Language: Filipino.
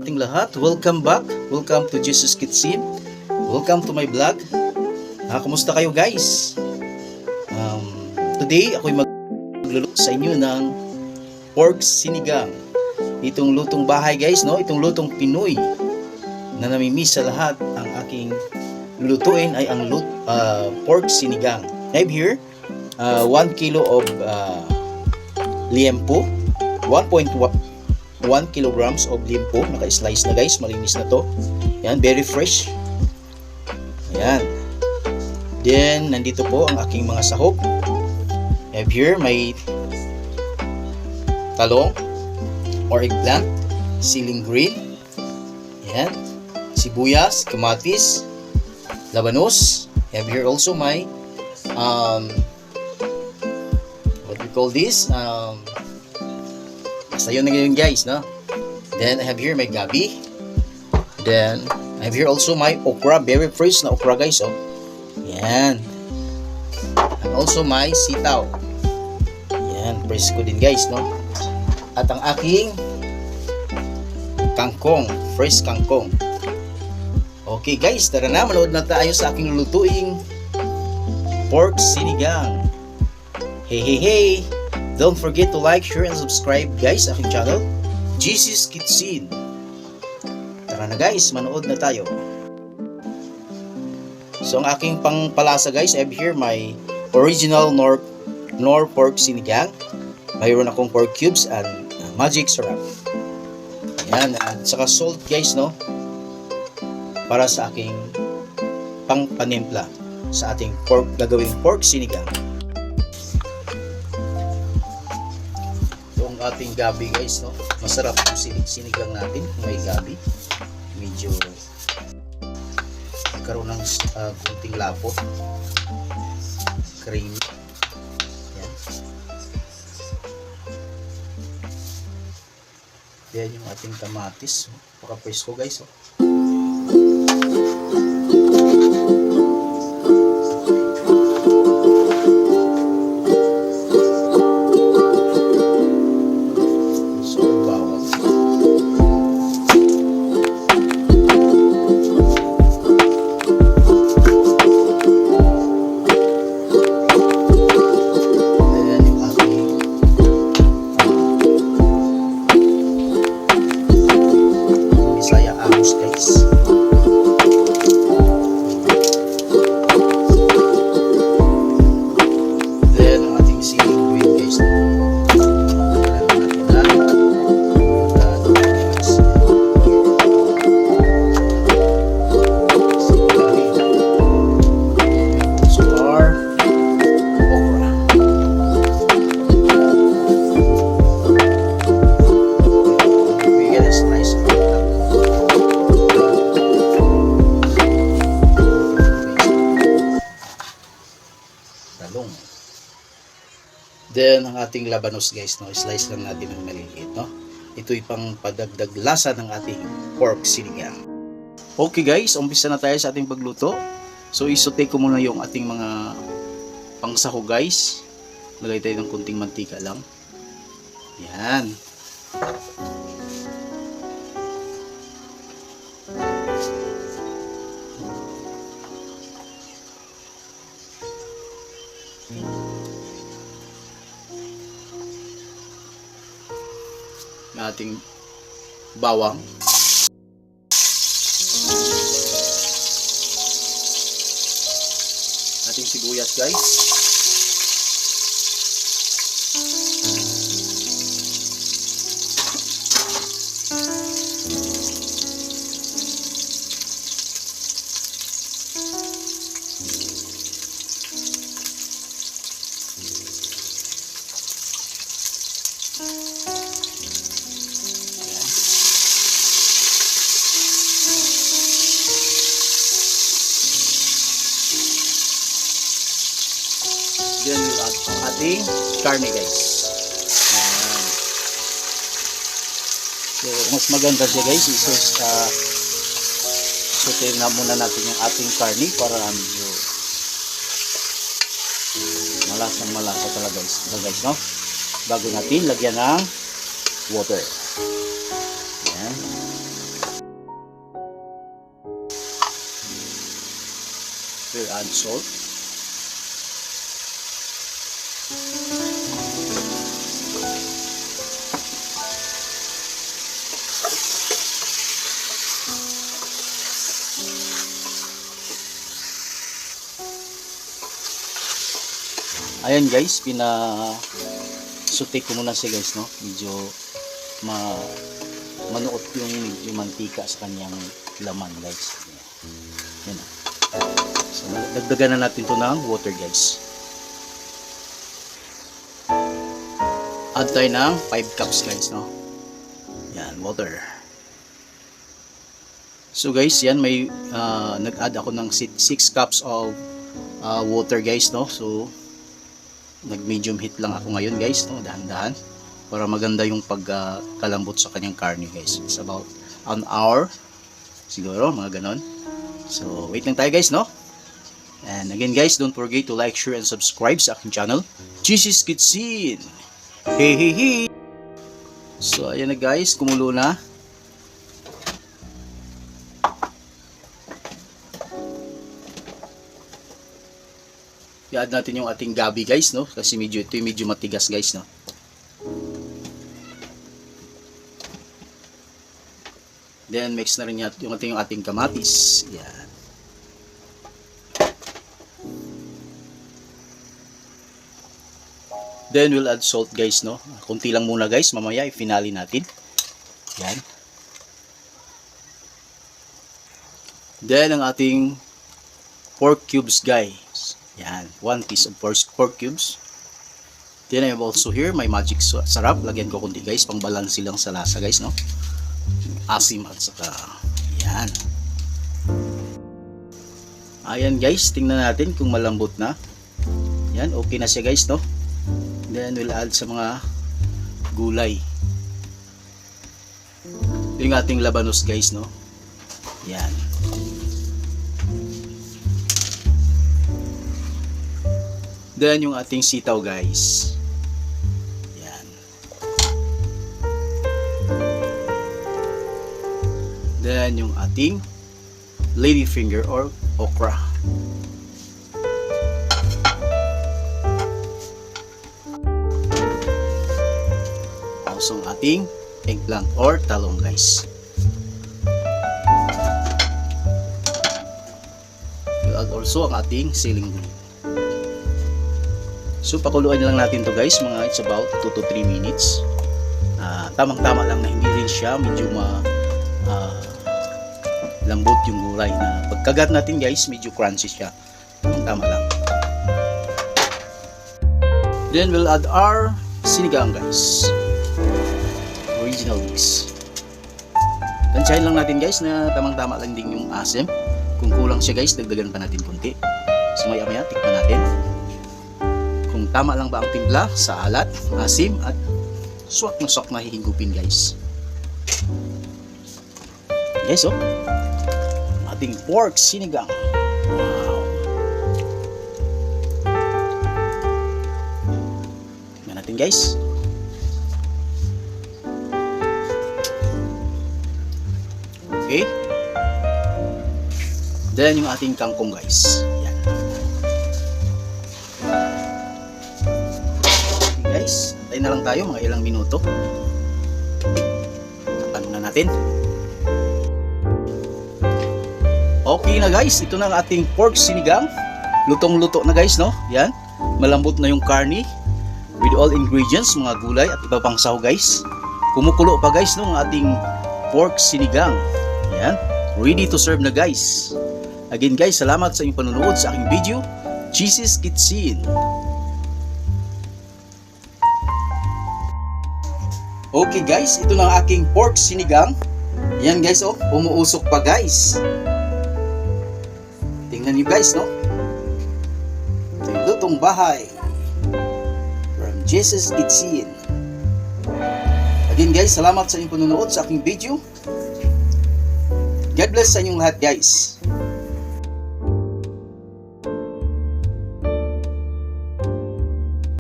ating lahat, welcome back. Welcome to Jesus Kitchen. Welcome to my vlog. Kumusta kayo guys? Today ako'y magluluto sa inyo ng pork sinigang. Itong lutong bahay guys, no? Itong lutong Pinoy na namimiss sa lahat. Ang aking lulutuin ay ang pork sinigang. I have here 1 kilo of liempo, 1 kilograms of liempo, naka-slice na guys, malinis na to. Yan, very fresh. Ayan. Then, nandito po ang aking mga sahog. I have here may talong or eggplant, ceiling green, ayan, sibuyas, kamatis, labanos. I have here also my what we call this, basta yun na yun guys, no? Then I have here my gabi. Then I have here also my okra, very fresh na okra guys, oh. Yan. And also my sitaw. Yan, fresh ko din guys, no? At ang aking kangkong, fresh kangkong. Okay guys, tara na, manood na tayo sa aking lulutuing pork sinigang. Hey! Don't forget to like, share, and subscribe guys sa aking channel, Jesus Kitchen. Tara na guys, manood na tayo. So ang aking pangpalasa guys, I have here my original Knorr pork sinigang. Mayroon akong pork cubes and magic syrup. Ayan, at saka salt guys, no? Para sa aking pangpanimpla sa ating gagawing pork sinigang. Ating gabi guys, no? Masarap yung sinigang natin kung may gabi. Medyo karoon ng kunting lapot, creamy. Yan. Yan yung ating kamatis, paka-presko guys, oh. Then ang ating labanos guys, no, slice lang natin ng maliliit, no. Ito'y pang padagdag lasa ng ating pork sinigang. Okay guys, umpisa na tayo sa ating pagluto. So isote ko muna yung ating mga pangsahog guys. Lagay tayo ng kunting mantika lang. Yan. Ating bawang, ating sibuyas guys, yan ang ating karne guys. Ayan. So mas maganda siya guys, isote na muna natin yung ating karne para medyo malasa talaga guys, no? Bago natin lagyan ng water. Ayan. add salt. Ayan guys, sutik ko muna siya guys, no? Medyo manuot yung medyo mantika sa kanyang laman guys. Yan. So dagdagan na natin to ng water guys. Add tayo ng 5 cups guys, no? Yan, water. So guys, yan may nag-add ako ng 6 cups of water guys, no? So nag-medium heat lang ako ngayon guys, no? Dahan-dahan para maganda yung pagkalambot sa kanyang karne guys. It's about an hour siguro, mga ganon. So wait lang tayo guys, no? And again guys, don't forget to like, share, and subscribe sa aking channel, Cheesy's Kitchen. Hey hey hey. So ayan na guys, kumulo na. I-add natin yung ating gabi guys, no? Kasi ito yung medyo matigas guys, no? Then mix na rin yung ating kamatis. Yan. Then we'll add salt guys, no? Kunti lang muna guys, mamaya i-finale natin. Yan. Then ang ating pork cubes guys. Yan, 1 piece of pork cubes. Then I have also here my magic sarap. Lagyan ko kundi guys, pang balance lang sa lasa guys, no? Asim at saka yan. Ayan guys, tingnan natin kung malambot na. Yan, okay na siya guys, no? Then we'll add sa mga gulay. Yung ating labanos guys, no? Yan. Then yung ating sitaw guys. Yan. Then yung ating ladyfinger or okra. Also ang ating eggplant or talong guys. We'll add also ang ating ceiling green. So pakuluan lang natin to guys, mga it's about 2 to 3 minutes. Tamang-tama lang na hindi rin siya medyo lambot yung gulay na pagkagat natin guys, medyo crunchy siya. Tamang-tama lang. Then we'll add our sinigang guys. Original mix. Tansyahin lang natin guys na tamang-tama lang din yung asim. Kung kulang siya guys, dagdagan pa natin konti. So maya-maya tikman natin kung tama lang ba ang timpla sa alat, asim at swak na hihigupin guys. Guys, oh, ating pork sinigang. Wow. Tingnan natin guys. Okay. Then yung ating kangkong guys. Yan. Guys, antayin na lang tayo mga ilang minuto. Tapan na natin. Okay na guys, ito na ang ating pork sinigang. Lutong-luto na guys, no? Yan, malambot na yung karni with all ingredients, mga gulay at iba pang saw guys. Kumukulo pa guys, no, ang ating pork sinigang. Yan, ready to serve na guys. Again guys, salamat sa inyong panonood sa aking video, Cheesy's Kitchen. Okay guys, ito na ang aking pork sinigang. Yan guys, oh, umuusok pa guys. Tingnan niyo guys, no? Ito yung lutong bahay from Cheesy's Kitchen. Again guys, salamat sa inyong panonood sa aking video. God bless sa inyong lahat guys.